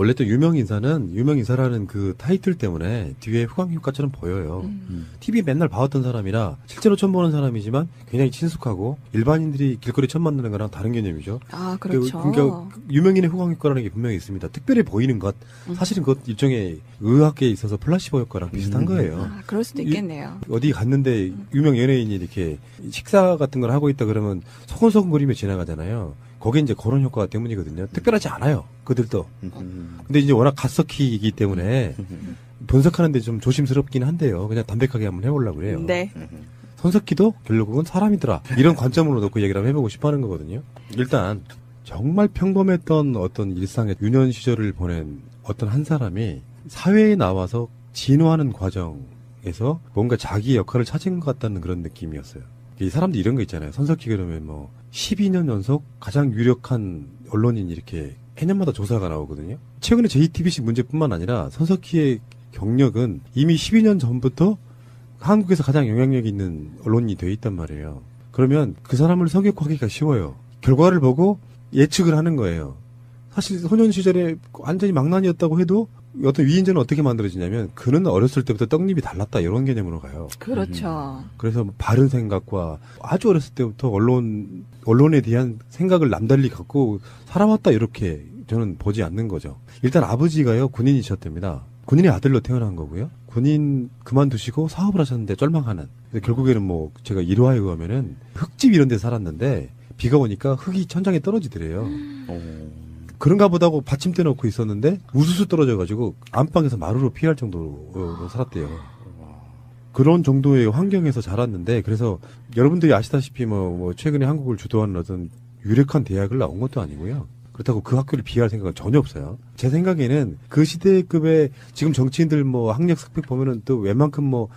원래 또 유명 인사라는 그 타이틀 때문에 뒤에 후광 효과처럼 보여요. TV 맨날 봐왔던 사람이라 실제로 처음 보는 사람이지만 굉장히 친숙하고 일반인들이 길거리 처음 만나는 거랑 다른 개념이죠. 아, 그렇죠. 그러니까 유명인의 후광 효과라는 게 분명히 있습니다. 특별히 보이는 것, 사실은 그것 일종의 의학계에 있어서 플라시보 효과랑 비슷한 거예요. 아, 그럴 수도 있겠네요. 어디 갔는데 유명 연예인이 이렇게 식사 같은 걸 하고 있다 그러면 소곤소곤거리며 지나가잖아요. 거기에 이제 그런 효과 때문이거든요. 특별하지 않아요. 그들도. 근데 이제 워낙 갓석희이기 때문에 분석하는데 좀 조심스럽긴 한데요. 그냥 담백하게 한번 해보려고 해요. 네. 손석희도 결국은 사람이더라. 이런 관점으로 놓고 얘기를 한번 해보고 싶어 하는 거거든요. 일단 정말 평범했던 어떤 일상의 유년 시절을 보낸 어떤 한 사람이 사회에 나와서 진화하는 과정에서 뭔가 자기 역할을 찾은 것 같다는 그런 느낌이었어요. 이 사람들 이런 거 있잖아요. 손석희 그러면 뭐 12년 연속 가장 유력한 언론인 이렇게 해년마다 조사가 나오거든요. 최근에 JTBC 문제뿐만 아니라 손석희의 경력은 이미 12년 전부터 한국에서 가장 영향력 있는 언론인이 돼 있단 말이에요. 그러면 그 사람을 성역하기가 쉬워요. 결과를 보고 예측을 하는 거예요. 사실 소년 시절에 완전히 망난이었다고 해도 어떤 위인전은 어떻게 만들어지냐면 그는 어렸을 때부터 떡잎이 달랐다 이런 개념으로 가요. 그렇죠. 그래서 뭐 바른 생각과 아주 어렸을 때부터 언론에 대한 생각을 남달리 갖고 살아왔다 이렇게 저는 보지 않는 거죠. 일단 아버지가요 군인이셨답니다. 군인의 아들로 태어난 거고요. 군인 그만두시고 사업을 하셨는데 쫄망하는. 결국에는 뭐 제가 일화에 의하면은 흙집 이런 데 살았는데 비가 오니까 흙이 천장에 떨어지더래요. 그런가 보다고 받침대 놓고 있었는데 우수수 떨어져가지고 안방에서 마루로 피할 정도로 살았대요. 그런 정도의 환경에서 자랐는데 그래서 여러분들이 아시다시피 뭐 최근에 한국을 주도하는 어떤 유력한 대학을 나온 것도 아니고요. 그렇다고 그 학교를 비할 생각은 전혀 없어요. 제 생각에는 그 시대급의 지금 정치인들 뭐 학력 스펙 보면은 또 웬만큼 뭐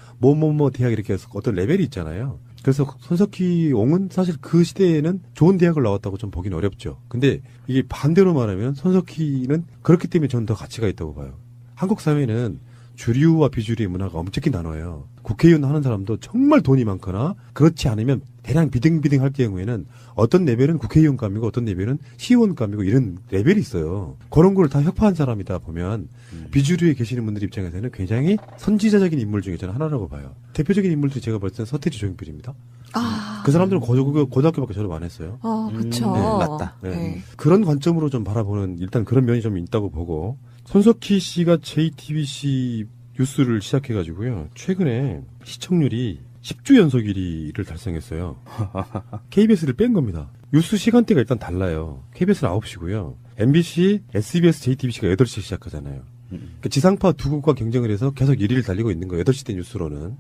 대학 이렇게 해서 어떤 레벨이 있잖아요. 그래서 손석희 옹은 사실 그 시대에는 좋은 대학을 나왔다고 좀 보기는 어렵죠. 근데 이게 반대로 말하면 손석희는 그렇기 때문에 저는 더 가치가 있다고 봐요. 한국 사회는 주류와 비주류의 문화가 엄청나게 나눠요. 국회의원 하는 사람도 정말 돈이 많거나 그렇지 않으면 대량 비등비등 할 경우에는 어떤 레벨은 국회의원감이고 어떤 레벨은 시의원감이고 이런 레벨이 있어요. 그런 걸 다 협파한 사람이다 보면 비주류에 계시는 분들 입장에서는 굉장히 선지자적인 인물 중에 저는 하나라고 봐요. 대표적인 인물도 제가 볼 때는 서태지 조용필입니다. 그 사람들은 고등학교밖에 졸업 안 했어요. 그쵸. 네, 맞다. 네. 네. 그런 관점으로 좀 바라보는 일단 그런 면이 좀 있다고 보고 손석희 씨가 JTBC 뉴스를 시작해가지고요. 최근에 시청률이 10주 연속 1위를 달성했어요. KBS를 뺀 겁니다. 뉴스 시간대가 일단 달라요. KBS는 9시고요. MBC, SBS, JTBC가 8시에 시작하잖아요. 그러니까 지상파 두 국과 경쟁을 해서 계속 1위를 달리고 있는 거예요. 8시 대 뉴스로는.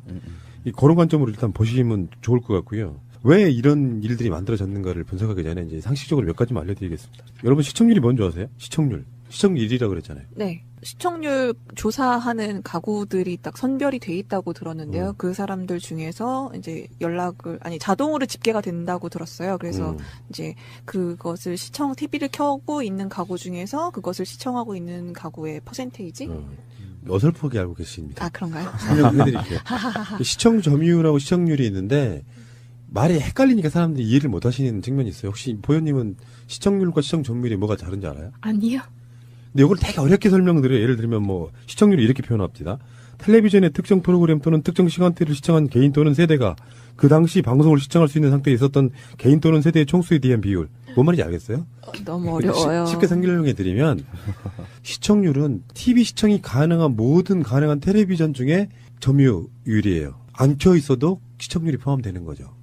그런 관점으로 일단 보시면 좋을 것 같고요. 왜 이런 일들이 만들어졌는가를 분석하기 전에 이제 상식적으로 몇 가지만 알려드리겠습니다. 여러분 시청률이 뭔지 아세요? 시청률 1위라고 그랬잖아요. 네. 시청률 조사하는 가구들이 딱 선별이 돼 있다고 들었는데요. 그 사람들 중에서 이제 자동으로 집계가 된다고 들었어요. 그래서 이제 그것을 TV를 켜고 있는 가구 중에서 그것을 시청하고 있는 가구의 퍼센테이지? 어설프게 알고 계십니다. 아, 그런가요? 설명해드릴게요. 시청 점유율하고 시청률이 있는데 말이 헷갈리니까 사람들이 이해를 못 하시는 측면이 있어요. 혹시 보현님은 시청률과 시청 점유율이 뭐가 다른지 알아요? 아니요. 근데 이걸 되게 어렵게 설명드려요. 예를 들면 뭐 시청률이 이렇게 표현합니다. 텔레비전의 특정 프로그램 또는 특정 시간대를 시청한 개인 또는 세대가 그 당시 방송을 시청할 수 있는 상태에 있었던 개인 또는 세대의 총수에 대한 비율. 뭔 말인지 알겠어요? 너무 어려워요. 쉽게 설명해드리면 시청률은 TV 시청이 가능한 모든 가능한 텔레비전 중에 점유율이에요. 안 켜 있어도 시청률이 포함되는 거죠.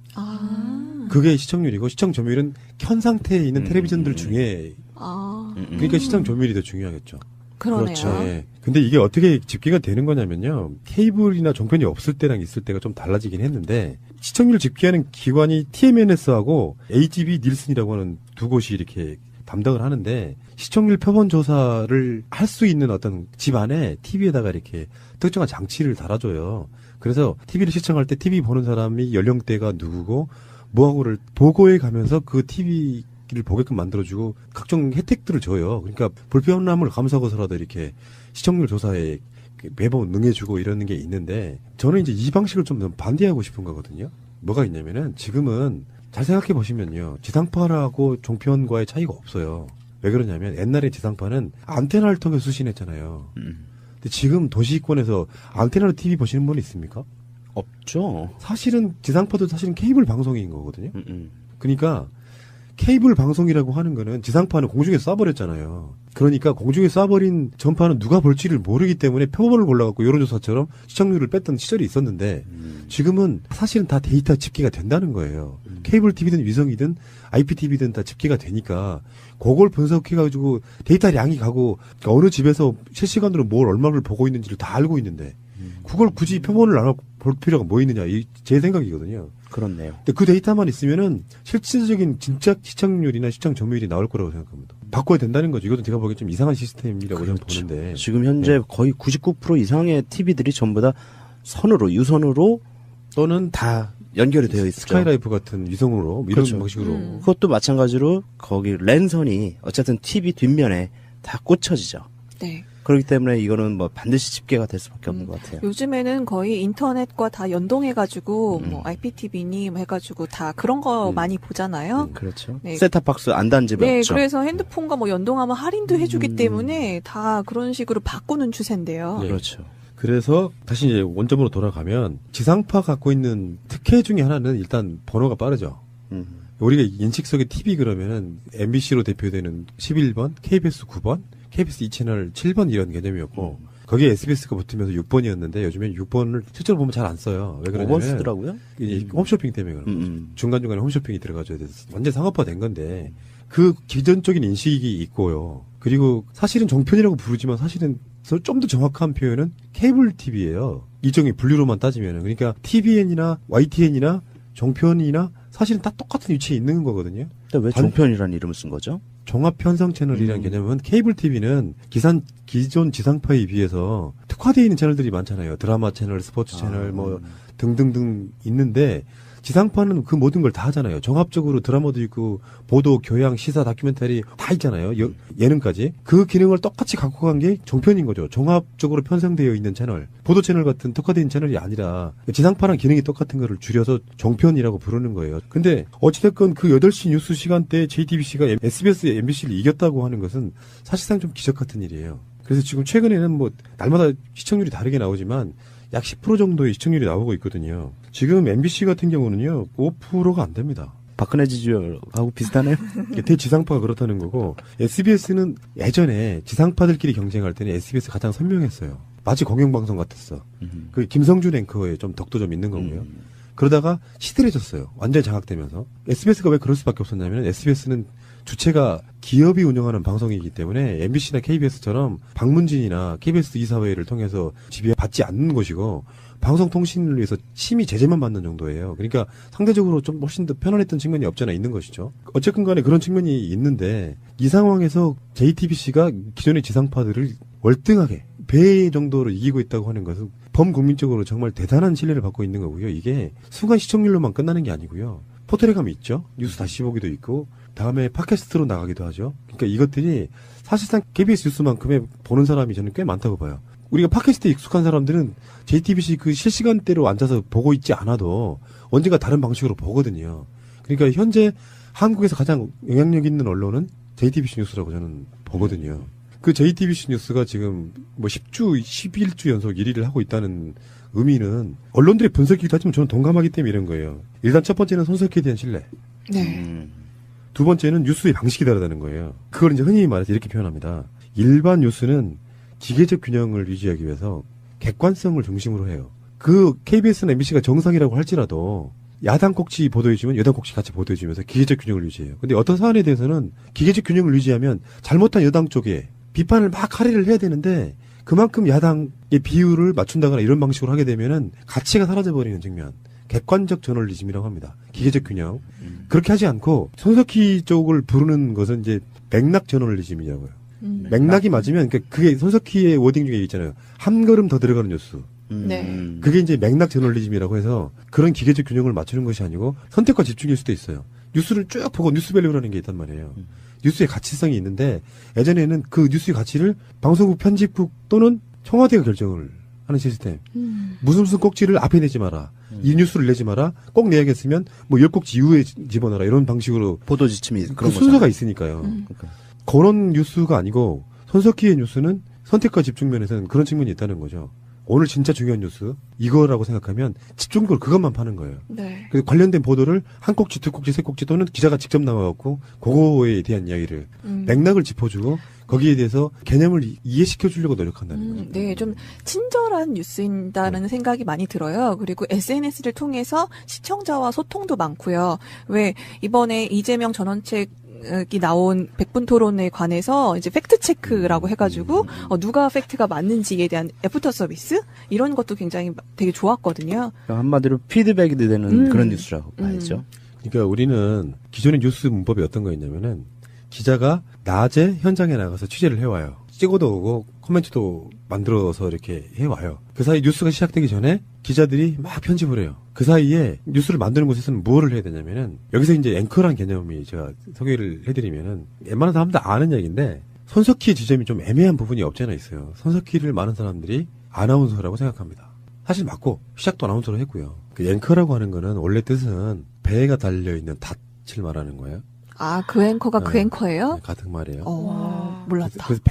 그게 시청률이고 시청 점유율은 켠 상태에 있는 텔레비전들 중에 그러니까 시청 점유율이 더 중요하겠죠. 그러네요. 그렇죠. 예. 근데 이게 어떻게 집계가 되는 거냐면요. 케이블이나 종편이 없을 때랑 있을 때가 좀 달라지긴 했는데 시청률 집계하는 기관이 TMNS하고 HB 닐슨이라고 하는 두 곳이 이렇게 담당을 하는데 시청률 표본 조사를 할 수 있는 어떤 집 안에 TV에다가 이렇게 특정한 장치를 달아줘요. 그래서 TV를 시청할 때 TV 보는 사람이 연령대가 누구고 뭐하고를 보고해 가면서 그 TV를 보게끔 만들어주고 각종 혜택들을 줘요. 그러니까 불편함을 감수하고서라도 이렇게 시청률 조사에 매번 응해주고 이러는 게 있는데 저는 이제 이 방식을 좀 반대하고 싶은 거거든요. 뭐가 있냐면은 지금은 잘 생각해 보시면요. 지상파하고 종편과의 차이가 없어요. 왜 그러냐면 옛날에 지상파는 안테나를 통해 수신했잖아요. 근데 지금 도시권에서 안테나로 TV 보시는 분 있습니까? 없죠. 사실은 지상파도 사실은 케이블 방송인 거거든요. 그러니까 케이블 방송이라고 하는 거는 지상파는 공중에 쏴버렸잖아요. 그러니까 공중에 쏴버린 전파는 누가 볼지를 모르기 때문에 표본을 골라갖고 여론조사처럼 시청률을 뺐던 시절이 있었는데 지금은 사실은 다 데이터 집계가 된다는 거예요. 케이블 TV든 위성이든 IPTV든 다 집계가 되니까 그걸 분석해가지고 데이터량이 가고 그러니까 어느 집에서 실시간으로 뭘 얼마를 보고 있는지를 다 알고 있는데 그걸 굳이 표본을 안 하고 볼 필요가 뭐 있느냐 제 생각이거든요. 그렇네요. 근데 그 데이터만 있으면은 실질적인 진짜 시청률이나 시청 점유율이 나올 거라고 생각합니다. 바꿔야 된다는 거죠. 이것도 제가 보기엔 좀 이상한 시스템이라고 저는 보는데. 지금 현재 거의 99% 이상의 TV들이 전부 다 선으로, 유선으로 또는 다 연결이 되어 있죠. 스카이라이프 같은 위성으로 이런 그렇죠. 방식으로. 그것도 마찬가지로 거기 랜선이 어쨌든 TV 뒷면에 다 꽂혀지죠. 네. 그렇기 때문에 이거는 뭐 반드시 집계가 될 수밖에 없는 것 같아요. 요즘에는 거의 인터넷과 다 연동해가지고 뭐 IPTV니 뭐 해가지고 다 그런 거 많이 보잖아요. 그렇죠. 네. 셋탑박스 안 단 집이 네, 없죠. 그래서 핸드폰과 뭐 연동하면 할인도 해주기 때문에 다 그런 식으로 바꾸는 추세인데요. 네. 그렇죠. 그래서 다시 이제 원점으로 돌아가면 지상파 갖고 있는 특혜 중에 하나는 일단 번호가 빠르죠. 우리가 인식 속의 TV 그러면은 MBC로 대표되는 11번, KBS 9번, KBS 2채널 7번 이런 개념이었고 거기에 SBS가 붙으면서 6번이었는데 요즘엔 6번을 실제로 보면 잘 안 써요. 왜 그러냐면 5번 쓰더라고요. 이제 홈쇼핑 때문에 그런 거죠. 중간중간에 홈쇼핑이 들어가줘야 돼서 완전 상업화된 건데 그 기존적인 인식이 있고요. 그리고 사실은 정편이라고 부르지만 사실은 좀 더 정확한 표현은 케이블 TV예요. 일종의 분류로만 따지면은 그러니까 TVN이나 YTN이나 종편이나 사실은 다 똑같은 위치에 있는 거거든요. 근데 왜 종편이라는 이름을 쓴 거죠? 종합 편성 채널이라는 개념은 케이블 TV는 기존 지상파에 비해서 특화되어 있는 채널들이 많잖아요. 드라마 채널, 스포츠 채널 뭐 등등등 있는데 지상파는 그 모든 걸 다 하잖아요. 종합적으로 드라마도 있고 보도, 교양, 시사, 다큐멘터리 다 있잖아요. 예능까지. 그 기능을 똑같이 갖고 간 게 종편인 거죠. 종합적으로 편성되어 있는 채널. 보도 채널 같은 특화된 채널이 아니라 지상파랑 기능이 똑같은 거를 줄여서 종편이라고 부르는 거예요. 근데 어찌됐건 그 8시 뉴스 시간대에 JTBC가 SBS, MBC를 이겼다고 하는 것은 사실상 좀 기적 같은 일이에요. 그래서 지금 최근에는 뭐 날마다 시청률이 다르게 나오지만 약 10% 정도의 시청률이 나오고 있거든요. 지금 MBC 같은 경우는요, 5%가 안 됩니다. 박근혜 지지율하고 비슷하네요. 대지상파가 그렇다는 거고, SBS는 예전에 지상파들끼리 경쟁할 때는 SBS 가장 선명했어요. 마치 공영방송 같았어. 그 김성준 앵커의 좀 덕도 좀 있는 거고요. 그러다가 시들해졌어요. 완전히 장악되면서. SBS가 왜 그럴 수밖에 없었냐면, SBS는 주체가 기업이 운영하는 방송이기 때문에 MBC나 KBS처럼 방문진이나 KBS 이사회를 통해서 지배받지 않는 것이고 방송통신을 위해서 심의 제재만 받는 정도예요. 그러니까 상대적으로 좀 훨씬 더 편안했던 측면이 없잖아 있는 것이죠. 어쨌든 간에 그런 측면이 있는데 이 상황에서 JTBC가 기존의 지상파들을 월등하게 배 정도로 이기고 있다고 하는 것은 범국민적으로 정말 대단한 신뢰를 받고 있는 거고요. 이게 순간 시청률로만 끝나는 게 아니고요. 포털에 가면 있죠. 뉴스 다시 보기도 있고 다음에 팟캐스트로 나가기도 하죠. 그러니까 이것들이 사실상 KBS 뉴스만큼의 보는 사람이 저는 꽤 많다고 봐요. 우리가 팟캐스트에 익숙한 사람들은 JTBC 그 실시간대로 앉아서 보고 있지 않아도 언젠가 다른 방식으로 보거든요. 그러니까 현재 한국에서 가장 영향력 있는 언론은 JTBC 뉴스라고 저는 보거든요. 그 JTBC 뉴스가 지금 뭐 10주, 11주 연속 1위를 하고 있다는 의미는 언론들의 분석이기도 하지만 저는 동감하기 때문에 이런 거예요. 일단 첫 번째는 손석희에 대한 신뢰. 네. 두 번째는 뉴스의 방식이 다르다는 거예요. 그걸 이제 흔히 말해서 이렇게 표현합니다. 일반 뉴스는 기계적 균형을 유지하기 위해서 객관성을 중심으로 해요. 그 KBS나 MBC가 정상이라고 할지라도 야당 꼭지 보도해주면 여당 꼭지 같이 보도해주면서 기계적 균형을 유지해요. 근데 어떤 사안에 대해서는 기계적 균형을 유지하면 잘못한 여당 쪽에 비판을 막 할애를 해야 되는데 그만큼 야당의 비율을 맞춘다거나 이런 방식으로 하게 되면은 가치가 사라져버리는 측면. 객관적 저널리즘이라고 합니다. 기계적 균형. 그렇게 하지 않고 손석희 쪽을 부르는 것은 이제 맥락 저널리즘이라고요. 맥락이 맞으면 그게 손석희의 워딩 중에 있잖아요. 한 걸음 더 들어가는 뉴스. 네. 그게 이제 맥락 저널리즘이라고 해서 그런 기계적 균형을 맞추는 것이 아니고 선택과 집중일 수도 있어요. 뉴스를 쭉 보고 뉴스밸류라는 게 있단 말이에요. 뉴스의 가치성이 있는데 예전에는 그 뉴스의 가치를 방송국 편집국 또는 청와대가 결정을 하는 시스템. 무슨 꼭지를 앞에 내지 마라. 이 뉴스를 내지 마라. 꼭 내야겠으면 뭐 10꼭지 이후에 집어넣어라. 이런 방식으로 보도 지침이 그 그런 순서가 거잖아요. 있으니까요. 그런 뉴스가 아니고 손석희의 뉴스는 선택과 집중 면에서는 그런 측면이 있다는 거죠. 오늘 진짜 중요한 뉴스 이거라고 생각하면 집중적으로 그것만 파는 거예요. 네. 그래서 관련된 보도를 한 꼭지, 두 꼭지, 세 꼭지 또는 기자가 직접 나와갖고 그거에 대한 이야기를 맥락을 짚어주고 거기에 대해서 개념을 이해시켜 주려고 노력한다는 거죠. 네, 좀 친절한 뉴스인다는 생각이 많이 들어요. 그리고 SNS를 통해서 시청자와 소통도 많고요. 왜 이번에 이재명 전원책이 나온 백분 토론에 관해서 이제 팩트 체크라고 해가지고 누가 팩트가 맞는지에 대한 애프터 서비스 이런 것도 굉장히 되게 좋았거든요. 한마디로 피드백이 되는 그런 뉴스라고 봐야죠. 그러니까 우리는 기존의 뉴스 문법이 어떤 거였냐면은 기자가 낮에 현장에 나가서 취재를 해와요. 찍어도 오고 코멘트도 만들어서 이렇게 해와요. 그 사이 뉴스가 시작되기 전에 기자들이 막 편집을 해요. 그 사이에 뉴스를 만드는 곳에서는 뭐를 해야 되냐면은 여기서 이제 앵커라는 개념이 제가 소개를 해드리면은 웬만한 사람들 아는 얘기인데 손석희의 지점이 좀 애매한 부분이 없지 않아 있어요. 손석희를 많은 사람들이 아나운서라고 생각합니다. 사실 맞고 시작도 아나운서로 했고요. 그 앵커라고 하는 거는 원래 뜻은 배가 달려있는 닻을 말하는 거예요. 아, 그 앵커가 그 앵커예요? 네, 같은 말이에요. 몰랐다. 그래서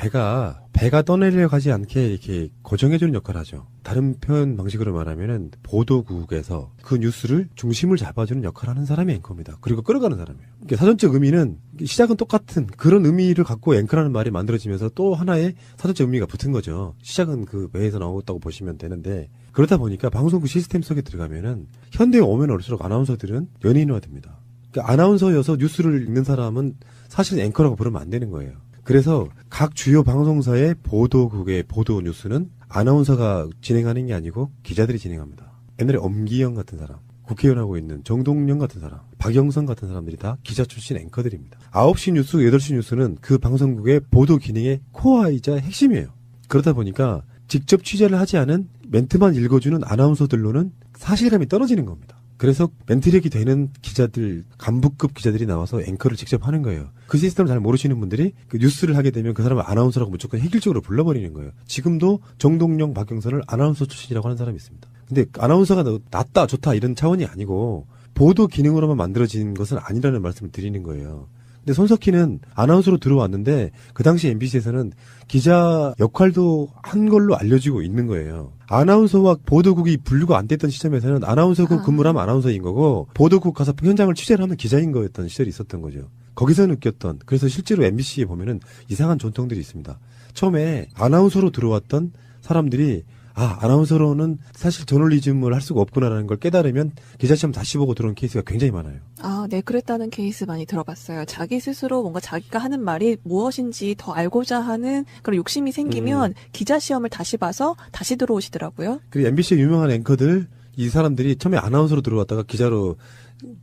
배가 떠내려가지 않게 이렇게 고정해주는 역할을 하죠. 다른 표현 방식으로 말하면은 보도국에서 그 뉴스를 중심을 잡아주는 역할을 하는 사람이 앵커입니다. 그리고 끌어가는 사람이에요. 그러니까 사전적 의미는 시작은 똑같은 그런 의미를 갖고 앵커라는 말이 만들어지면서 또 하나의 사전적 의미가 붙은 거죠. 시작은 그 배에서 나왔다고 보시면 되는데 그러다 보니까 방송국 시스템 속에 들어가면은 현대에 오면 올수록 아나운서들은 연예인화됩니다. 그러니까 아나운서여서 뉴스를 읽는 사람은 사실 앵커라고 부르면 안 되는 거예요. 그래서 각 주요 방송사의 보도국의 보도 뉴스는 아나운서가 진행하는 게 아니고 기자들이 진행합니다. 옛날에 엄기영 같은 사람, 국회의원하고 있는 정동영 같은 사람, 박영선 같은 사람들이 다 기자 출신 앵커들입니다. 9시 뉴스, 8시 뉴스는 그 방송국의 보도 기능의 코어이자 핵심이에요. 그러다 보니까 직접 취재를 하지 않은 멘트만 읽어주는 아나운서들로는 사실감이 떨어지는 겁니다. 그래서 멘트력이 되는 기자들, 간부급 기자들이 나와서 앵커를 직접 하는 거예요. 그 시스템을 잘 모르시는 분들이 그 뉴스를 하게 되면 그 사람을 아나운서라고 무조건 획일적으로 불러버리는 거예요. 지금도 정동영, 박영선을 아나운서 출신이라고 하는 사람이 있습니다. 근데 아나운서가 낫다, 좋다 이런 차원이 아니고 보도 기능으로만 만들어진 것은 아니라는 말씀을 드리는 거예요. 근데 손석희는 아나운서로 들어왔는데 그 당시 MBC에서는 기자 역할도 한 걸로 알려지고 있는 거예요. 아나운서와 보도국이 분류가 안 됐던 시점에서는 아나운서국 근무를 하면 아나운서인 거고 보도국 가서 현장을 취재를 하면 기자인 거였던 시절이 있었던 거죠. 거기서 느꼈던 그래서 실제로 MBC에 보면은 이상한 전통들이 있습니다. 처음에 아나운서로 들어왔던 사람들이 아나운서로는 사실 저널리즘을 할 수가 없구나라는 걸 깨달으면 기자시험 다시 보고 들어온 케이스가 굉장히 많아요. 아, 네, 그랬다는 케이스 많이 들어봤어요. 자기 스스로 뭔가 자기가 하는 말이 무엇인지 더 알고자 하는 그런 욕심이 생기면 기자시험을 다시 봐서 다시 들어오시더라고요. 그리고 MBC의 유명한 앵커들, 이 사람들이 처음에 아나운서로 들어왔다가 기자로,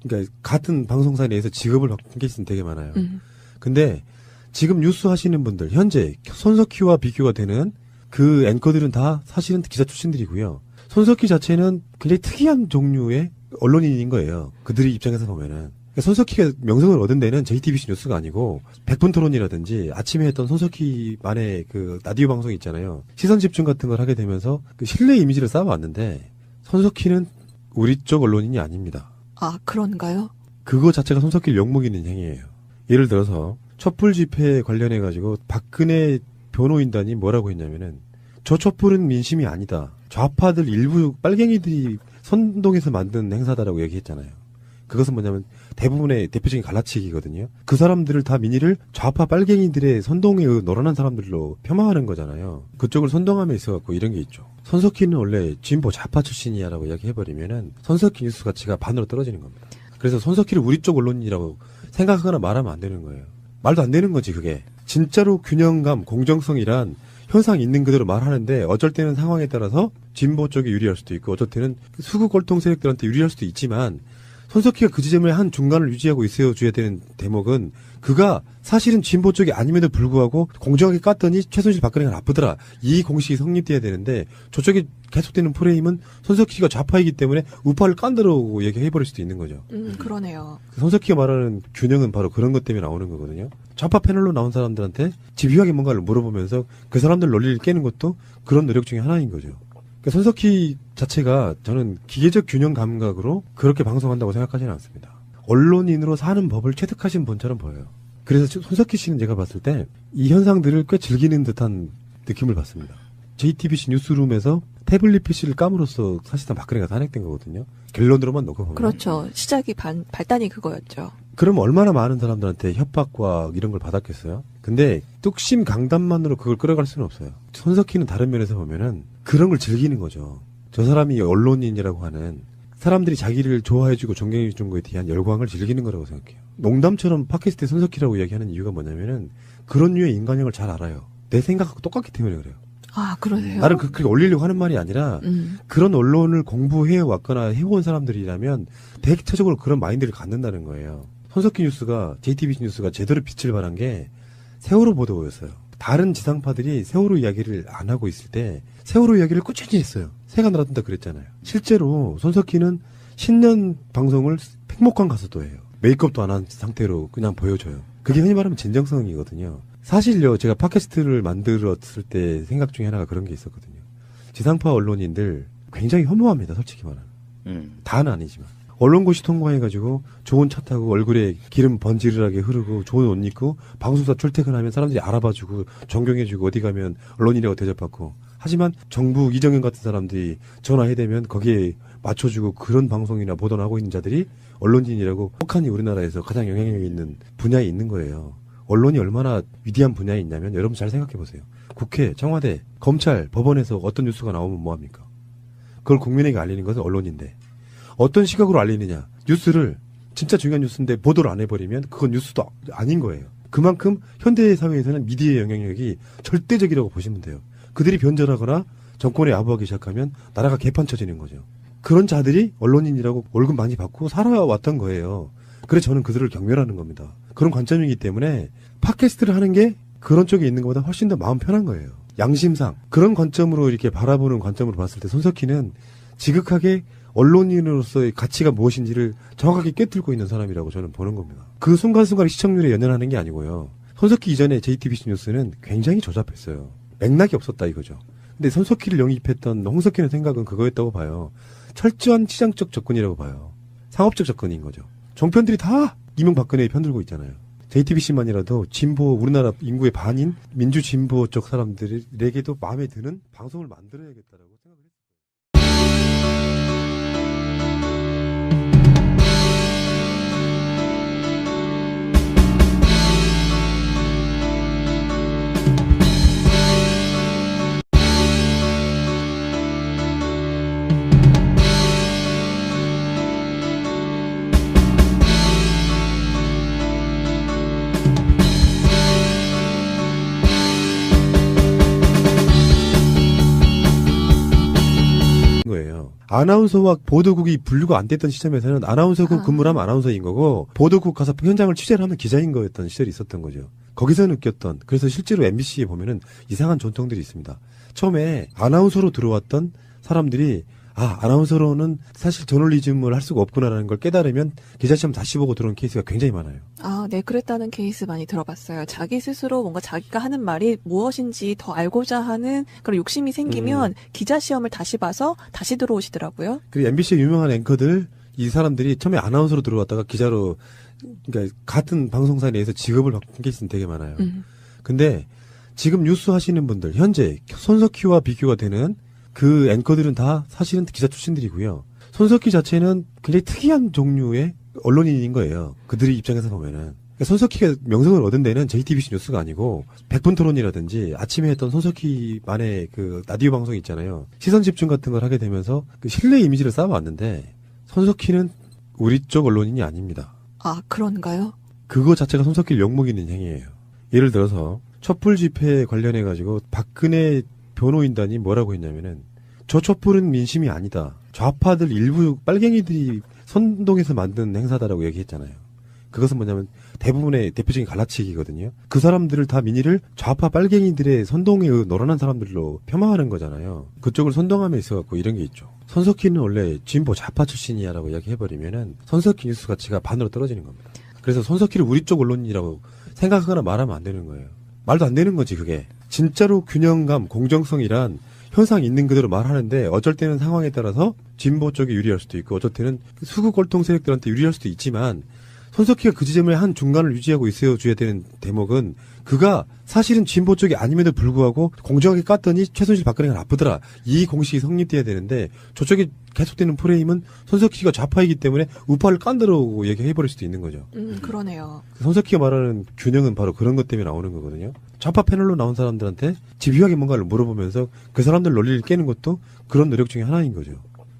그러니까 같은 방송사 내에서 직업을 바꾼 케이스는 되게 많아요. 근데 지금 뉴스 하시는 분들, 현재 손석희와 비교가 되는 그 앵커들은 다 사실은 기자 출신들이고요. 손석희 자체는 굉장히 특이한 종류의 언론인인 거예요. 그들의 입장에서 보면은. 그러니까 손석희가 명성을 얻은 데는 JTBC 뉴스가 아니고 백분 토론이라든지 아침에 했던 손석희만의 그 라디오 방송 있잖아요. 시선 집중 같은 걸 하게 되면서 그 신뢰 이미지를 쌓아왔는데 손석희는 우리 쪽 언론인이 아닙니다. 아, 그런가요? 그거 자체가 손석희를 욕먹이는 행위예요. 예를 들어서 촛불 집회에 관련해 가지고 박근혜 변호인단이 뭐라고 했냐면은 저 촛불은 민심이 아니다. 좌파들 일부 빨갱이들이 선동해서 만든 행사다라고 얘기했잖아요. 그것은 뭐냐면 대부분의 대표적인 갈라치기거든요. 그 사람들을 다 민의를 좌파 빨갱이들의 선동에 놀아난 사람들로 폄하하는 거잖아요. 그쪽을 선동함에 있어갖고 이런 게 있죠. 손석희는 원래 진보 좌파 출신이야라고 이야기해버리면은 손석희 뉴스 가치가 반으로 떨어지는 겁니다. 그래서 손석희를 우리 쪽 언론이라고 생각하거나 말하면 안 되는 거예요. 말도 안 되는 거지 그게. 진짜로 균형감, 공정성이란 현상 있는 그대로 말하는데 어쩔 때는 상황에 따라서 진보 쪽에 유리할 수도 있고 어쩔 때는 수구 골통 세력들한테 유리할 수도 있지만 손석희가 그 지점에 한 중간을 유지하고 있어줘야 되는 대목은 그가 사실은 진보 쪽이 아님에도 불구하고 공정하게 깠더니 최순실 박근혜가 나쁘더라. 이 공식이 성립돼야 되는데 저쪽에 계속되는 프레임은 손석희가 좌파이기 때문에 우파를 깐다고 얘기해버릴 수도 있는 거죠. 그러네요. 손석희가 말하는 균형은 바로 그런 것 때문에 나오는 거거든요. 좌파 패널로 나온 사람들한테 집요하게 뭔가를 물어보면서 그 사람들 논리를 깨는 것도 그런 노력 중에 하나인 거죠. 그러니까 손석희 자체가 저는 기계적 균형 감각으로 그렇게 방송한다고 생각하지는 않습니다. 언론인으로 사는 법을 체득하신 분처럼 보여요. 그래서 손석희 씨는 제가 봤을 때 이 현상들을 꽤 즐기는 듯한 느낌을 받습니다. JTBC 뉴스룸에서 태블릿 PC를 까므로써 사실상 박근혜가 탄핵된 거거든요. 결론으로만 놓고 보면. 그렇죠. 시작이 발단이 그거였죠. 그럼 얼마나 많은 사람들한테 협박과 이런 걸 받았겠어요? 근데 뚝심 강단만으로 그걸 끌어갈 수는 없어요. 손석희는 다른 면에서 보면은 그런 걸 즐기는 거죠. 저 사람이 언론인이라고 하는 사람들이 자기를 좋아해주고 존경해준 거에 대한 열광을 즐기는 거라고 생각해요. 농담처럼 팟캐스트에 손석희라고 이야기하는 이유가 뭐냐면은 그런 류의 인간형을 잘 알아요. 내 생각하고 똑같기 때문에 그래요. 아, 그러세요? 나는 그렇게 올리려고 하는 말이 아니라 그런 언론을 공부해 왔거나 해온 사람들이라면 대체적으로 그런 마인드를 갖는다는 거예요. 손석희 뉴스가 JTBC 뉴스가 제대로 빛을 발한 게 세월호 보도였어요. 다른 지상파들이 세월호 이야기를 안 하고 있을 때 세월호 이야기를 꾸준히 했어요. 새가 날아든다 그랬잖아요. 실제로 손석희는 신년 방송을 팽목한 가서도 해요. 메이크업도 안 한 상태로 그냥 보여줘요. 그게 흔히 말하면 진정성이거든요. 사실요, 제가 팟캐스트를 만들었을 때 생각 중에 하나가 그런 게 있었거든요. 지상파 언론인들 굉장히 혐오합니다, 솔직히 말하면. 다는 아니지만. 언론고시 통과해가지고 좋은 차 타고 얼굴에 기름 번지르르하게 흐르고 좋은 옷 입고 방송사 출퇴근하면 사람들이 알아봐주고 존경해주고 어디 가면 언론인이라고 대접받고. 하지만 정부 이정현 같은 사람들이 전화해대면 거기에 맞춰주고 그런 방송이나 보도를 하고 있는 자들이 언론인이라고 혹하니 우리나라에서 가장 영향력 있는 분야에 있는 거예요. 언론이 얼마나 위대한 분야에 있냐면 여러분 잘 생각해 보세요. 국회, 청와대, 검찰, 법원에서 어떤 뉴스가 나오면 뭐합니까? 그걸 국민에게 알리는 것은 언론인데 어떤 시각으로 알리느냐. 뉴스를 진짜 중요한 뉴스인데 보도를 안 해버리면 그건 뉴스도 아닌 거예요. 그만큼 현대 사회에서는 미디어의 영향력이 절대적이라고 보시면 돼요. 그들이 변절하거나 정권에 아부하기 시작하면 나라가 개판 쳐지는 거죠. 그런 자들이 언론인이라고 월급 많이 받고 살아왔던 거예요. 그래서 저는 그들을 경멸하는 겁니다. 그런 관점이기 때문에 팟캐스트를 하는 게 그런 쪽에 있는 것보다 훨씬 더 마음 편한 거예요. 양심상. 그런 관점으로 이렇게 바라보는 관점으로 봤을 때 손석희는 지극하게 언론인으로서의 가치가 무엇인지를 정확하게 꿰뚫고 있는 사람이라고 저는 보는 겁니다. 그 순간순간 시청률에 연연하는 게 아니고요. 손석희 이전에 JTBC 뉴스는 굉장히 조잡했어요. 맥락이 없었다 이거죠. 근데 손석희를 영입했던 홍석희의 생각은 그거였다고 봐요. 철저한 시장적 접근이라고 봐요. 상업적 접근인 거죠. 종편들이 다 이명박근혜에 편들고 있잖아요. JTBC만이라도 진보, 우리나라 인구의 반인 민주 진보 쪽 사람들에게도 마음에 드는 방송을 만들어야겠다라고 생각을 했어요. 거예요. 아나운서와 보도국이 분류가 안 됐던 시점에서는 아나운서국 근무를 하면 아나운서인 거고 보도국 가서 현장을 취재를 하면 기자인 거였던 시절이 있었던 거죠. 거기서 느꼈던 그래서 실제로 MBC에 보면은 이상한 전통들이 있습니다. 처음에 아나운서로 들어왔던 사람들이 아나운서로는 사실 저널리즘을 할 수가 없구나라는 걸 깨달으면 기자시험 다시 보고 들어온 케이스가 굉장히 많아요. 아, 네, 그랬다는 케이스 많이 들어봤어요. 자기 스스로 뭔가 자기가 하는 말이 무엇인지 더 알고자 하는 그런 욕심이 생기면 기자 시험을 다시 봐서 다시 들어오시더라고요. 그리고 MBC의 유명한 앵커들, 이 사람들이 처음에 아나운서로 들어왔다가 기자로, 그러니까 같은 방송사 내에서 직업을 바꾼 케이스는 되게 많아요. 근데 지금 뉴스 하시는 분들, 현재 손석희와 비교가 되는 그 앵커들은 다 사실은 기자 출신들이고요. 손석희 자체는 굉장히 특이한 종류의 언론인인 거예요. 그들의 입장에서 보면은. 그러니까 손석희가 명성을 얻은 데는 JTBC 뉴스가 아니고 백분 토론이라든지 아침에 했던 손석희만의 그 라디오 방송 있잖아요. 시선 집중 같은 걸 하게 되면서 그 신뢰 이미지를 쌓아왔는데 손석희는 우리 쪽 언론인이 아닙니다. 아, 그런가요? 그거 자체가 손석희를 욕먹이는 행위예요. 예를 들어서 촛불 집회 관련해가지고 박근혜 변호인단이 뭐라고 했냐면은 저 촛불은 민심이 아니다. 좌파들 일부 빨갱이들이 선동해서 만든 행사다라고 얘기했잖아요. 그것은 뭐냐면 대부분의 대표적인 갈라치기거든요. 그 사람들을 다 민의를 좌파 빨갱이들의 선동에 노란한 사람들로 폄하하는 거잖아요. 그쪽을 선동함에 있어갖고 이런 게 있죠. 손석희는 원래 진보 좌파 출신이야라고 이야기해버리면은 손석희 뉴스 가치가 반으로 떨어지는 겁니다. 그래서 손석희를 우리 쪽 언론이라고 생각하거나 말하면 안 되는 거예요. 말도 안 되는 거지 그게. 진짜로 균형감, 공정성이란 현상 있는 그대로 말하는데 어쩔 때는 상황에 따라서 진보 쪽이 유리할 수도 있고 어쩔 때는 수구 골통 세력들한테 유리할 수도 있지만 손석희가 그 지점에 한 중간을 유지하고 있어줘야 되는 대목은 그가 사실은 진보 쪽이 아님에도 불구하고 공정하게 깠더니 최순실 박근혜가 나쁘더라. 이 공식이 성립돼야 되는데 저쪽에 계속되는 프레임은 손석희가 좌파이기 때문에 우파를 깐다고 얘기해버릴 수도 있는 거죠. 그러네요. 손석희가 말하는 균형은 바로 그런 것 때문에 나오는 거거든요. 좌파 패널로 나온 사람들한테 집요하게 뭔가를 물어보면서 그 사람들 논리를 깨는 것도 그런 노력 중에 하나인 거죠.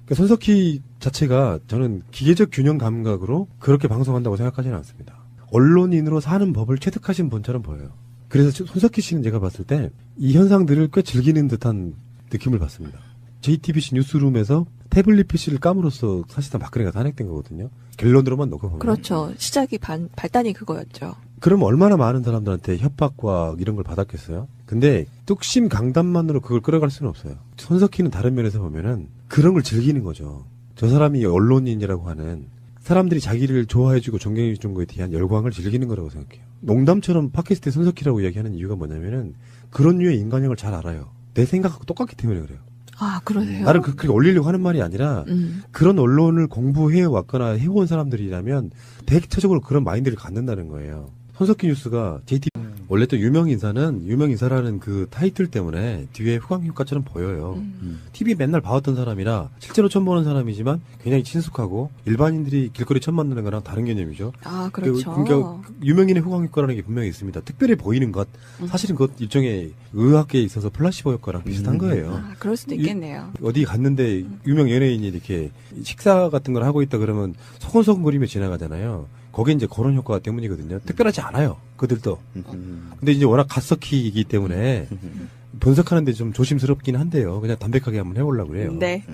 그러니까 손석희 자체가 저는 기계적 균형 감각으로 그렇게 방송한다고 생각하지는 않습니다. 언론인으로 사는 법을 체득하신 분처럼 보여요. 그래서 손석희 씨는 제가 봤을 때 이 현상들을 꽤 즐기는 듯한 느낌을 받습니다. JTBC 뉴스룸에서 태블릿 PC를 까므로써 사실상 박근혜가 탄핵된 거거든요. 결론으로만 놓고 보면. 그렇죠. 시작이 발단이 그거였죠. 그럼 얼마나 많은 사람들한테 협박과 이런 걸 받았겠어요? 근데 뚝심 강단만으로 그걸 끌어갈 수는 없어요. 손석희는 다른 면에서 보면은 그런 걸 즐기는 거죠. 저 사람이 언론인이라고 하는 사람들이 자기를 좋아해주고 존경해주는 거에 대한 열광을 즐기는 거라고 생각해요. 농담처럼 팟캐스트에 손석희라고 이야기하는 이유가 뭐냐면은 그런 류의 인간형을 잘 알아요. 내 생각하고 똑같기 때문에 그래요. 아, 그러세요? 나를 그렇게 올리려고 하는 말이 아니라 그런 언론을 공부해 왔거나 해온 사람들이라면 대체적으로 그런 마인드를 갖는다는 거예요. 손석희 뉴스가 JT 원래 또 유명 인사라는 그 타이틀 때문에 뒤에 후광 효과처럼 보여요. TV 맨날 봐왔던 사람이라 실제로 처음 보는 사람이지만 굉장히 친숙하고 일반인들이 길거리 처음 만나는 거랑 다른 개념이죠. 아, 그렇죠. 그러니까 유명인의 후광 효과라는 게 분명히 있습니다. 특별히 보이는 것 사실은 그것 일종의 의학계에 있어서 플라시보 효과랑 비슷한 거예요. 아, 그럴 수도 있겠네요. 어디 갔는데 유명 연예인이 이렇게 식사 같은 걸 하고 있다 그러면 소곤소곤거리며 지나가잖아요. 거기 이제 그런 효과 때문이거든요. 특별하지 않아요. 그들도. 근데 이제 워낙 갓석희이기 때문에 분석하는데 좀 조심스럽긴 한데요. 그냥 담백하게 한번 해보려고 그래요. 네.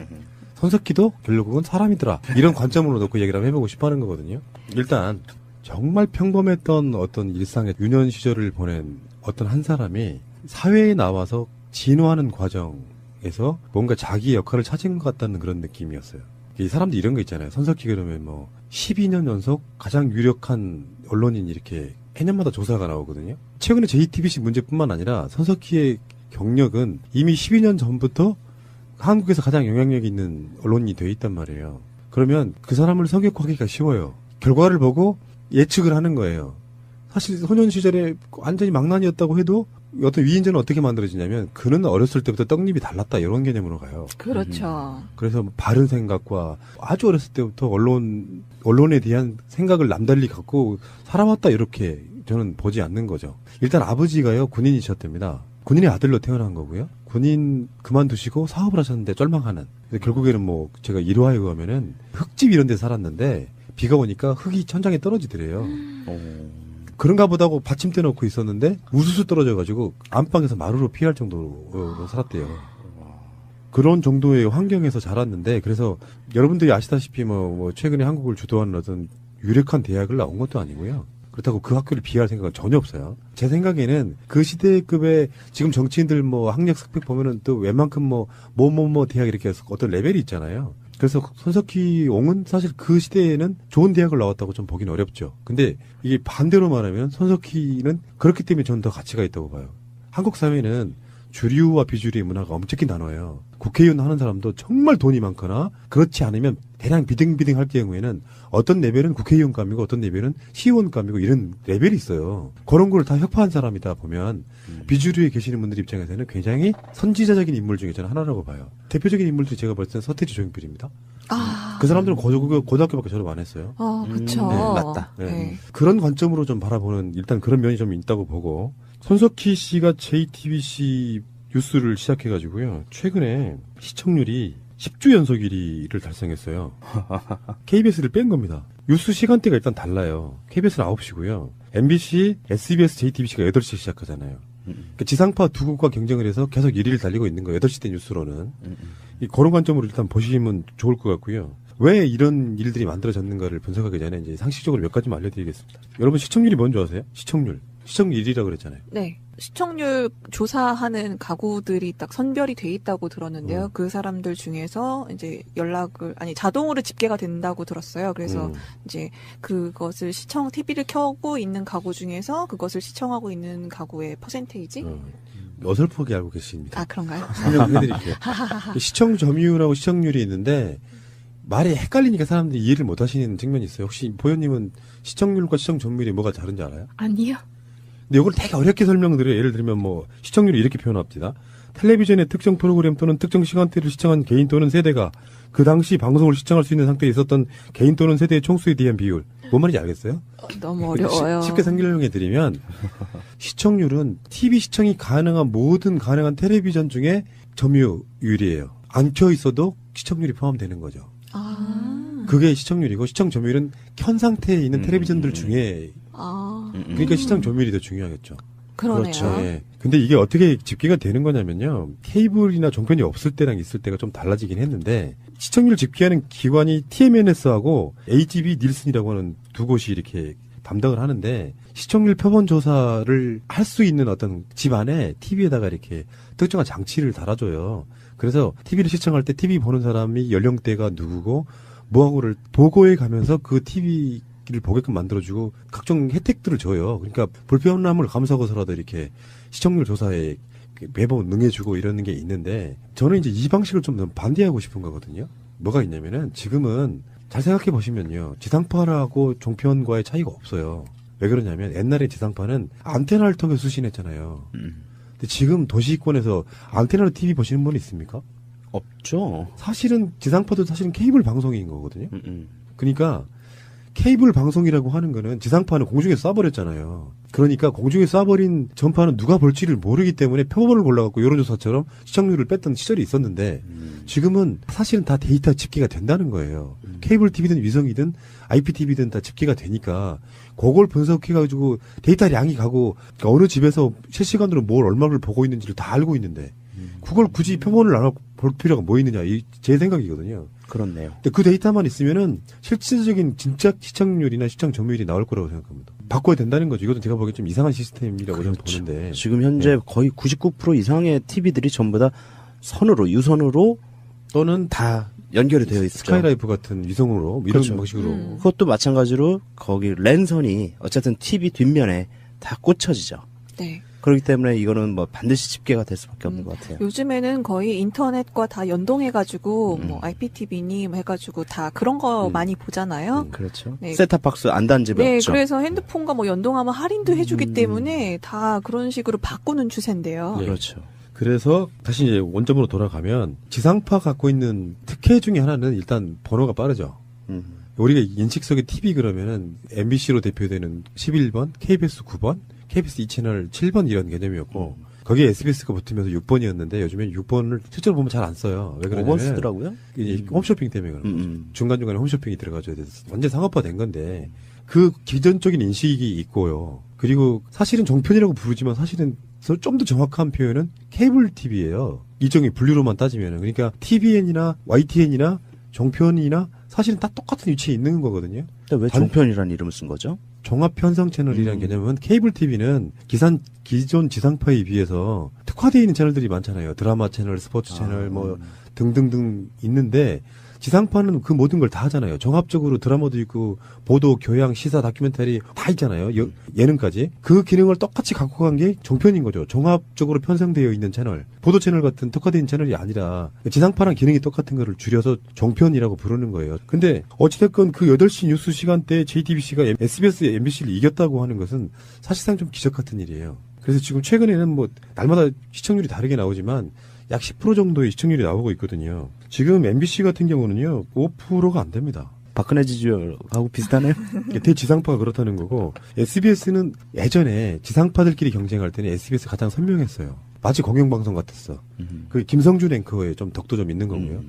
손석희도 결국은 사람이더라. 이런 관점으로 놓고 얘기를 한번 해보고 싶어 하는 거거든요. 일단 정말 평범했던 어떤 일상의 유년 시절을 보낸 어떤 한 사람이 사회에 나와서 진화하는 과정에서 뭔가 자기 역할을 찾은 것 같다는 그런 느낌이었어요. 이 사람들 이런 거 있잖아요. 손석희 그러면 뭐 12년 연속 가장 유력한 언론인 이렇게 해년마다 조사가 나오거든요. 최근에 JTBC 문제뿐만 아니라 손석희의 경력은 이미 12년 전부터 한국에서 가장 영향력 있는 언론인이 돼 있단 말이에요. 그러면 그 사람을 성역하기가 쉬워요. 결과를 보고 예측을 하는 거예요. 사실 소년 시절에 완전히 망난이었다고 해도 어떤 위인전은 어떻게 만들어지냐면 그는 어렸을 때부터 떡잎이 달랐다 이런 개념으로 가요. 그렇죠. 그래서 뭐 바른 생각과 아주 어렸을 때부터 언론에 대한 생각을 남달리 갖고 살아왔다 이렇게 저는 보지 않는 거죠. 일단 아버지가요 군인이셨답니다. 군인의 아들로 태어난 거고요. 군인 그만두시고 사업을 하셨는데 쫄망하는. 그래서 결국에는 뭐 제가 일화에 의하면은 흙집 이런 데 살았는데 비가 오니까 흙이 천장에 떨어지더래요. 그런가 보다고 받침대 놓고 있었는데 우수수 떨어져가지고 안방에서 마루로 피할 정도로 살았대요. 그런 정도의 환경에서 자랐는데 그래서 여러분들이 아시다시피 뭐 최근에 한국을 주도하는 어떤 유력한 대학을 나온 것도 아니고요. 그렇다고 그 학교를 비할 생각은 전혀 없어요. 제 생각에는 그 시대급의 지금 정치인들 뭐 학력 스펙 보면은 또 웬만큼 뭐 대학 이렇게 해서 어떤 레벨이 있잖아요. 그래서 손석희 옹은 사실 그 시대에는 좋은 대학을 나왔다고 좀 보기는 어렵죠. 근데 이게 반대로 말하면 손석희는 그렇기 때문에 저는 더 가치가 있다고 봐요. 한국 사회는 주류와 비주류의 문화가 엄청히 나눠요. 국회의원 하는 사람도 정말 돈이 많거나 그렇지 않으면 대량 비등비등 할 경우에는 어떤 레벨은 국회의원감이고 어떤 레벨은 시의원감이고 이런 레벨이 있어요. 그런 걸 다 혁파한 사람이다 보면 비주류에 계시는 분들 입장에서는 굉장히 선지자적인 인물 중에 저는 하나라고 봐요. 대표적인 인물들이 제가 볼 때는 서태지 조용필입니다. 아. 그 사람들은 고등학교밖에 졸업 안 했어요. 그쵸. 네, 맞다. 네. 네. 그런 관점으로 좀 바라보는 일단 그런 면이 좀 있다고 보고 손석희 씨가 JTBC 뉴스를 시작해가지고요. 최근에 시청률이 10주 연속 1위를 달성했어요. KBS를 뺀 겁니다. 뉴스 시간대가 일단 달라요. KBS는 9시고요. MBC, SBS, JTBC가 8시에 시작하잖아요. 그러니까 지상파 두 곳과 경쟁을 해서 계속 1위를 달리고 있는 거예요. 8시 대 뉴스로는. 그런 관점으로 일단 보시면 좋을 것 같고요. 왜 이런 일들이 만들어졌는가를 분석하기 전에 이제 상식적으로 몇 가지만 알려드리겠습니다. 여러분 시청률이 뭔지 아세요? 시청률 1위라고 그랬잖아요. 네. 시청률 조사하는 가구들이 딱 선별이 돼 있다고 들었는데요. 그 사람들 중에서 이제 자동으로 집계가 된다고 들었어요. 그래서 이제 그것을 TV를 켜고 있는 가구 중에서 그것을 시청하고 있는 가구의 퍼센테이지? 어설프게 알고 계십니다. 아, 그런가요? 설명해드릴게요. 시청 점유율하고 시청률이 있는데 말이 헷갈리니까 사람들이 이해를 못 하시는 측면이 있어요. 혹시 보현님은 시청률과 시청 점유율이 뭐가 다른지 알아요? 아니요. 근데 이걸 되게 어렵게 설명드려요. 예를 들면 뭐 시청률이 이렇게 표현합니다. 텔레비전의 특정 프로그램 또는 특정 시간대를 시청한 개인 또는 세대가 그 당시 방송을 시청할 수 있는 상태에 있었던 개인 또는 세대의 총수에 대한 비율. 뭔 말인지 알겠어요? 너무 어려워요. 쉽게 설명해 드리면 시청률은 TV 시청이 가능한 모든 가능한 텔레비전 중에 점유율이에요. 안 켜 있어도 시청률이 포함되는 거죠. 그게 시청률이고 시청 점유율은 켠 상태에 있는 텔레비전들 중에 그러니까 시청 점유율이 더 중요하겠죠. 그러네요. 그렇죠. 네. 근데 이게 어떻게 집계가 되는 거냐면요. 케이블이나 종편이 없을 때랑 있을 때가 좀 달라지긴 했는데 시청률 집계하는 기관이 TMNS하고 HB 닐슨이라고 하는 두 곳이 이렇게 담당을 하는데 시청률 표본 조사를 할 수 있는 어떤 집 안에 TV에다가 이렇게 특정한 장치를 달아줘요. 그래서 TV를 시청할 때 TV 보는 사람이 연령대가 누구고 뭐하고를 보고해 가면서 그 TV를 보게끔 만들어주고 각종 혜택들을 줘요. 그러니까 불편함을 감수하고서라도 이렇게 시청률 조사에 매번 응해주고 이러는 게 있는데 저는 이제 이 방식을 좀 반대하고 싶은 거거든요. 뭐가 있냐면은 지금은 잘 생각해 보시면요. 지상파하고 종편과의 차이가 없어요. 왜 그러냐면 옛날에 지상파는 안테나를 통해 수신했잖아요. 근데 지금 도시권에서 안테나로 TV 보시는 분 있습니까? 없죠. 사실은 지상파도 사실은 케이블 방송인 거거든요. 그러니까 케이블 방송이라고 하는 거는 지상파는 공중에 쏴버렸잖아요. 그러니까 공중에 쏴버린 전파는 누가 볼지를 모르기 때문에 표본을 골라갖고 여론조사처럼 시청률을 뺐던 시절이 있었는데 지금은 사실은 다 데이터 집계가 된다는 거예요. 케이블 TV든 위성이든 IPTV든 다 집계가 되니까 그걸 분석해가지고 데이터량이 가고 그러니까 어느 집에서 실시간으로 뭘 얼마를 보고 있는지를 다 알고 있는데 그걸 굳이 표본을 나눠볼 필요가 뭐 있느냐 제 생각이거든요. 그렇네요. 근데 그 데이터만 있으면은 실질적인 진짜 시청률이나 시청 점유율이 나올 거라고 생각합니다. 바꿔야 된다는 거죠. 이것도 제가 보기엔 좀 이상한 시스템이라고 저는 보는데. 지금 현재 거의 99% 이상의 TV들이 전부 다 선으로 유선으로 또는 다 연결이 되어 있죠. 스카이라이프 같은 위성으로 이런 그렇죠. 방식으로. 그것도 마찬가지로 거기 랜선이 어쨌든 TV 뒷면에 다 꽂혀지죠. 네. 그렇기 때문에 이거는 뭐 반드시 집계가 될 수밖에 없는 것 같아요. 요즘에는 거의 인터넷과 다 연동해가지고 뭐 IPTV니 뭐 해가지고 다 그런 거 많이 보잖아요. 그렇죠. 네. 셋탑박스 안 단 집이 네, 없죠. 그래서 핸드폰과 뭐 연동하면 할인도 해주기 때문에 다 그런 식으로 바꾸는 추세인데요. 네. 그렇죠. 그래서 다시 이제 원점으로 돌아가면 지상파 갖고 있는 특혜 중에 하나는 일단 번호가 빠르죠. 우리가 인식 속의 TV 그러면은 MBC로 대표되는 11번, KBS 9번, KBS 2채널 7번 이런 개념이었고 거기에 SBS가 붙으면서 6번이었는데 요즘엔 6번을 실제로 보면 잘 안 써요. 왜 그러냐면 5번 쓰더라고요. 홈쇼핑 때문에 그런 거죠. 중간중간에 홈쇼핑이 들어가줘야 돼서 완전 상업화된 건데 그 기존적인 인식이 있고요. 그리고 사실은 종편이라고 부르지만 사실은 좀 더 정확한 표현은 케이블 TV예요. 일종의 분류로만 따지면은. 그러니까 TVN이나 YTN이나 종편이나 사실은 다 똑같은 위치에 있는 거거든요. 근데 왜 종편이라는 이름을 쓴 거죠? 종합 편성 채널이라는 개념은 케이블 TV는 기존 지상파에 비해서 특화되어 있는 채널들이 많잖아요. 드라마 채널, 스포츠 채널 뭐 등등등 있는데 지상파는 그 모든 걸 다 하잖아요. 종합적으로 드라마도 있고 보도, 교양, 시사, 다큐멘터리 다 있잖아요. 예능까지. 그 기능을 똑같이 갖고 간 게 종편인 거죠. 종합적으로 편성되어 있는 채널. 보도 채널 같은 특화되어 있는 채널이 아니라 지상파랑 기능이 똑같은 거를 줄여서 종편이라고 부르는 거예요. 근데 어찌됐건 그 8시 뉴스 시간대에 JTBC가 SBS, MBC를 이겼다고 하는 것은 사실상 좀 기적 같은 일이에요. 그래서 지금 최근에는 뭐 날마다 시청률이 다르게 나오지만 약 10% 정도의 시청률이 나오고 있거든요. 지금 MBC 같은 경우는요, 5%가 안 됩니다. 박근혜 지지율하고 비슷하네요. 대지상파가 그렇다는 거고, SBS는 예전에 지상파들끼리 경쟁할 때는 SBS 가장 선명했어요. 마치 공영방송 같았어. 그 김성준 앵커의 좀 덕도 좀 있는 거고요.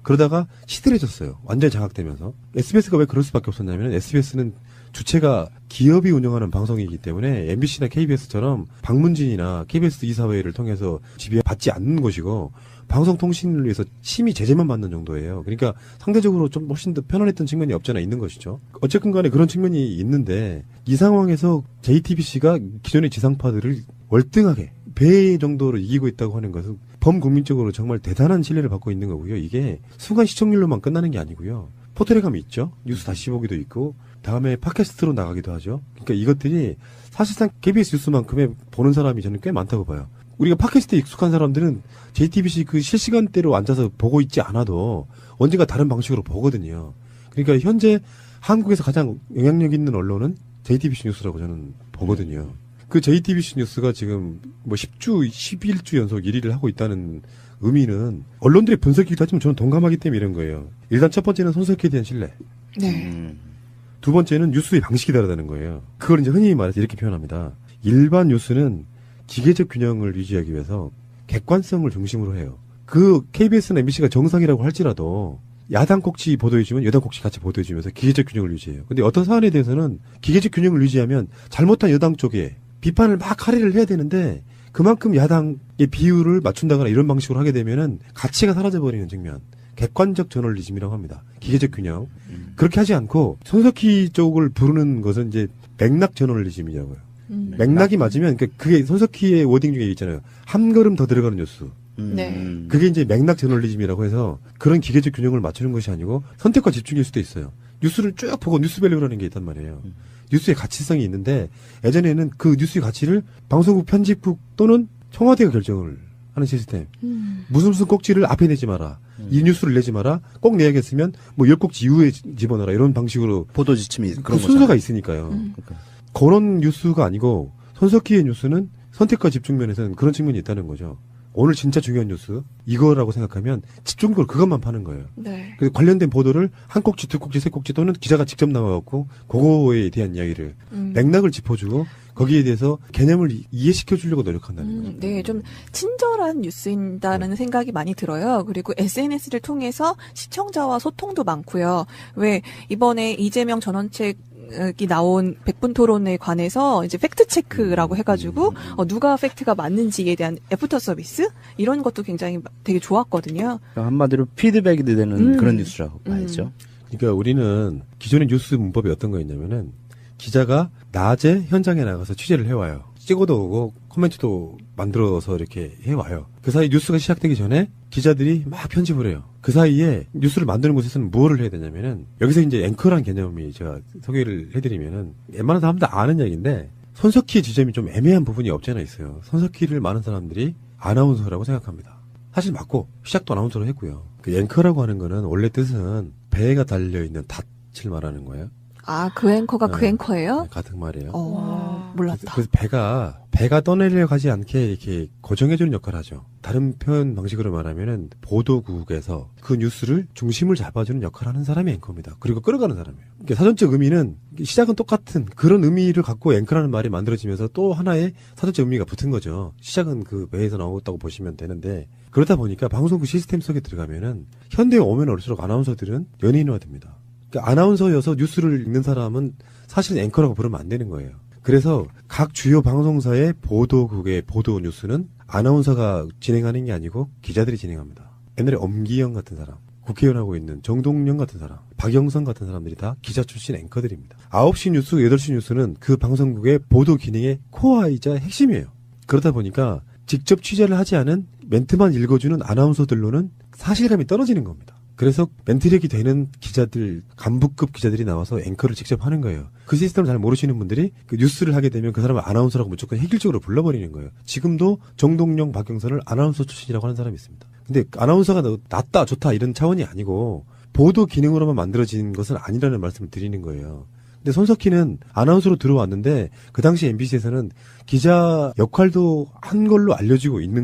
그러다가 시들해졌어요. 완전히 장악되면서. SBS가 왜 그럴 수밖에 없었냐면, SBS는 주체가 기업이 운영하는 방송이기 때문에 MBC나 KBS처럼 방문진이나 KBS 이사회를 통해서 지배받지 않는 것이고 방송통신을 위해서 심의 제재만 받는 정도예요. 그러니까 상대적으로 좀 훨씬 더 편안했던 측면이 없잖아 있는 것이죠. 어쨌든 간에 그런 측면이 있는데 이 상황에서 JTBC가 기존의 지상파들을 월등하게 배 정도로 이기고 있다고 하는 것은 범국민적으로 정말 대단한 신뢰를 받고 있는 거고요. 이게 순간 시청률로만 끝나는 게 아니고요. 포털에 가면 있죠. 뉴스 다시 보기도 있고 다음에 팟캐스트로 나가기도 하죠. 그러니까 이것들이 사실상 KBS 뉴스만큼의 보는 사람이 저는 꽤 많다고 봐요. 우리가 팟캐스트에 익숙한 사람들은 JTBC 그 실시간대로 앉아서 보고 있지 않아도 언젠가 다른 방식으로 보거든요. 그러니까 현재 한국에서 가장 영향력 있는 언론은 JTBC 뉴스라고 저는 보거든요. 그 JTBC 뉴스가 지금 뭐 10주, 11주 연속 1위를 하고 있다는 의미는 언론들의 분석이기도 하지만 저는 동감하기 때문에 이런 거예요. 일단 첫 번째는 손석희에 대한 신뢰. 네. 두 번째는 뉴스의 방식이 다르다는 거예요. 그걸 이제 흔히 말해서 이렇게 표현합니다. 일반 뉴스는 기계적 균형을 유지하기 위해서 객관성을 중심으로 해요. 그 KBS나 MBC가 정상이라고 할지라도 야당 꼭지 보도해주면 여당 꼭지 같이 보도해주면서 기계적 균형을 유지해요. 근데 어떤 사안에 대해서는 기계적 균형을 유지하면 잘못한 여당 쪽에 비판을 막 할애를 해야 되는데 그만큼 야당의 비율을 맞춘다거나 이런 방식으로 하게 되면은 가치가 사라져버리는 측면. 객관적 저널리즘이라고 합니다. 기계적 균형. 그렇게 하지 않고 손석희 쪽을 부르는 것은 이제 맥락 저널리즘이라고요. 맥락이 맞으면 그게 손석희의 워딩 중에 있잖아요. 한 걸음 더 들어가는 뉴스. 네. 그게 이제 맥락 저널리즘이라고 해서 그런 기계적 균형을 맞추는 것이 아니고 선택과 집중일 수도 있어요. 뉴스를 쭉 보고 뉴스밸류라는 게 있단 말이에요. 뉴스의 가치성이 있는데 예전에는 그 뉴스의 가치를 방송국 편집국 또는 청와대가 결정을 하는 시스템. 무슨 꼭지를 앞에 내지 마라. 이 뉴스를 내지 마라. 꼭 내야겠으면 뭐 10꼭지 이후에 집어넣어라. 이런 방식으로 보도 지침이 그 그런 순서가 거잖아요. 있으니까요. 그러니까. 그런 뉴스가 아니고 손석희의 뉴스는 선택과 집중 면에서는 그런 측면이 있다는 거죠. 오늘 진짜 중요한 뉴스 이거라고 생각하면 집중적으로 그것만 파는 거예요. 네. 그래서 관련된 보도를 한 꼭지, 두 꼭지, 세 꼭지 또는 기자가 직접 나와갖고 그거에 대한 이야기를 맥락을 짚어주고 거기에 대해서 개념을 이해시켜 주려고 노력한다는 거죠. 네, 좀 친절한 뉴스인다는 생각이 많이 들어요. 그리고 SNS를 통해서 시청자와 소통도 많고요. 왜 이번에 이재명 전원책이 나온 100분 토론에 관해서 이제 팩트 체크라고 해가지고 누가 팩트가 맞는지에 대한 애프터 서비스 이런 것도 굉장히 되게 좋았거든요. 그러니까 한마디로 피드백이 되는 그런 뉴스라고 봐야죠. 그러니까 우리는 기존의 뉴스 문법이 어떤 거였냐면은 기자가 낮에 현장에 나가서 취재를 해와요. 찍어도 오고 코멘트도 만들어서 이렇게 해와요. 그 사이 뉴스가 시작되기 전에 기자들이 막 편집을 해요. 그 사이에 뉴스를 만드는 곳에서는 무엇을 해야 되냐면은 여기서 이제 앵커란 개념이 제가 소개를 해드리면은 웬만한 사람들 아는 얘기인데 손석희의 지점이 좀 애매한 부분이 없지 않아 있어요. 손석희를 많은 사람들이 아나운서라고 생각합니다. 사실 맞고 시작도 아나운서로 했고요. 그 앵커라고 하는 거는 원래 뜻은 배가 달려있는 닻을 말하는 거예요. 아, 그 앵커가 그 네. 앵커예요? 네, 같은 말이에요. 몰랐다. 그래서 배가 떠내려 가지 않게 이렇게 고정해주는 역할을 하죠. 다른 표현 방식으로 말하면은 보도국에서 그 뉴스를 중심을 잡아주는 역할을 하는 사람이 앵커입니다. 그리고 끌어가는 사람이에요. 그러니까 사전적 의미는 시작은 똑같은 그런 의미를 갖고 앵커라는 말이 만들어지면서 또 하나의 사전적 의미가 붙은 거죠. 시작은 그 배에서 나왔다고 보시면 되는데 그러다 보니까 방송국 시스템 속에 들어가면은 현대에 오면 올수록 아나운서들은 연예인화됩니다. 그러니까 아나운서여서 뉴스를 읽는 사람은 사실 앵커라고 부르면 안 되는 거예요. 그래서 각 주요 방송사의 보도국의 보도 뉴스는 아나운서가 진행하는 게 아니고 기자들이 진행합니다. 옛날에 엄기영 같은 사람, 국회의원하고 있는 정동영 같은 사람, 박영선 같은 사람들이 다 기자 출신 앵커들입니다. 9시 뉴스, 8시 뉴스는 그 방송국의 보도 기능의 코어이자 핵심이에요. 그러다 보니까 직접 취재를 하지 않은 멘트만 읽어주는 아나운서들로는 사실감이 떨어지는 겁니다. 그래서 멘트력이 되는 기자들, 간부급 기자들이 나와서 앵커를 직접 하는 거예요. 그 시스템을 잘 모르시는 분들이 그 뉴스를 하게 되면 그 사람을 아나운서라고 무조건 획일적으로 불러버리는 거예요. 지금도 정동영, 박영선을 아나운서 출신이라고 하는 사람이 있습니다. 근데 아나운서가 낫다, 좋다 이런 차원이 아니고 보도 기능으로만 만들어진 것은 아니라는 말씀을 드리는 거예요. 근데 손석희는 아나운서로 들어왔는데 그 당시 MBC에서는 기자 역할도 한 걸로 알려지고 있는